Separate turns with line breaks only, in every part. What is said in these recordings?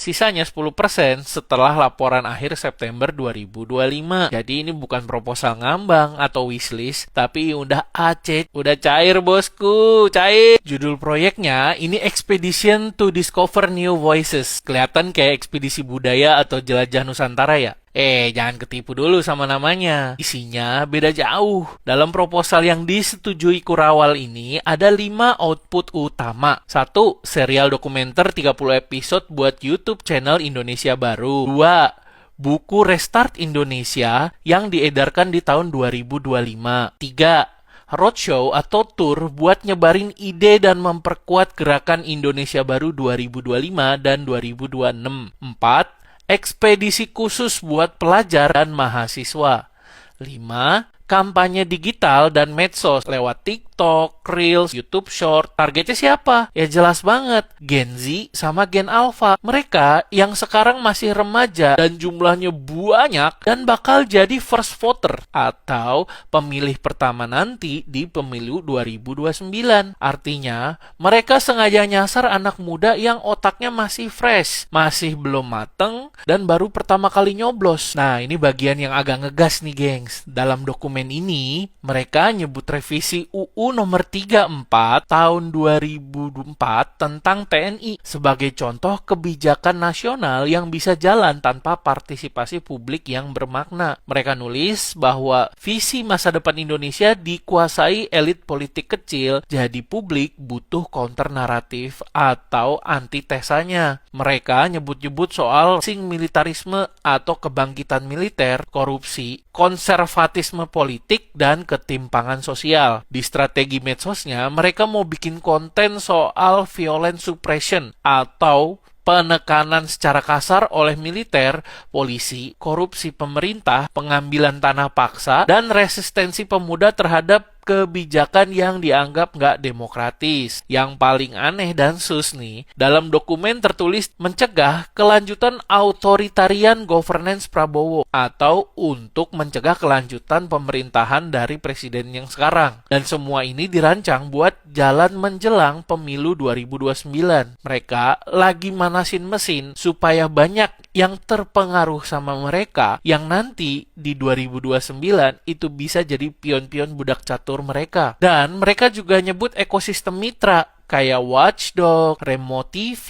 sisanya 10% setelah laporan akhir September 2025. Jadi ini bukan proposal ngambang atau wishlist, tapi udah aceh, udah cair bosku, cair. Judul proyeknya ini Expedition to Discover New Voices. Kelihatan kayak ekspedisi budaya atau jelajah Nusantara ya. Jangan ketipu dulu sama namanya. Isinya beda jauh. Dalam proposal yang disetujui Kurawal ini, ada 5 output utama. 1. Serial dokumenter 30 episode buat YouTube channel Indonesia Baru. 2. Buku Restart Indonesia yang diedarkan di tahun 2025. 3. Roadshow atau tour buat nyebarin ide dan memperkuat gerakan Indonesia Baru 2025 dan 2026. 4. Ekspedisi khusus buat pelajar dan mahasiswa. 5. Kampanye digital dan medsos lewat TikTok, Reels, YouTube Short. Targetnya siapa? Ya jelas banget, Gen Z sama Gen Alpha. Mereka yang sekarang masih remaja dan jumlahnya banyak dan bakal jadi first voter atau pemilih pertama nanti di pemilu 2029. Artinya, mereka sengaja nyasar anak muda yang otaknya masih fresh, masih belum mateng, dan baru pertama kali nyoblos. Nah, ini bagian yang agak ngegas nih, gengs. Dalam dokumen ini, mereka nyebut revisi UU nomor 34 tahun 2004 tentang TNI sebagai contoh kebijakan nasional yang bisa jalan tanpa partisipasi publik yang bermakna. Mereka nulis bahwa visi masa depan Indonesia dikuasai elit politik kecil, jadi publik butuh counter naratif atau antitesanya. Mereka nyebut-nyebut soal sing militarisme atau kebangkitan militer, korupsi, konservatisme politik, dan ketimpangan sosial. Di strategi medsosnya, mereka mau bikin konten soal violence suppression atau penekanan secara kasar oleh militer, polisi, korupsi pemerintah, pengambilan tanah paksa, dan resistensi pemuda terhadap kebijakan yang dianggap nggak demokratis. Yang paling aneh dan sus nih, dalam dokumen tertulis mencegah kelanjutan authoritarian governance Prabowo atau untuk mencegah kelanjutan pemerintahan dari presiden yang sekarang. Dan semua ini dirancang buat jalan menjelang pemilu 2029. Mereka lagi manasin mesin supaya banyak yang terpengaruh sama mereka yang nanti di 2029 itu bisa jadi pion-pion budak catur mereka. Dan mereka juga nyebut ekosistem mitra kayak Watchdog, Remo TV,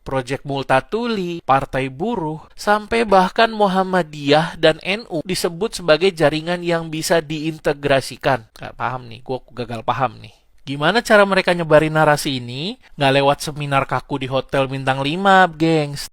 Project Multatuli, Partai Buruh, sampai bahkan Muhammadiyah dan NU disebut sebagai jaringan yang bisa diintegrasikan. Gak paham nih, gue gagal paham nih. Gimana cara mereka nyebarin narasi ini? Nggak lewat seminar kaku di hotel bintang 5, gengs.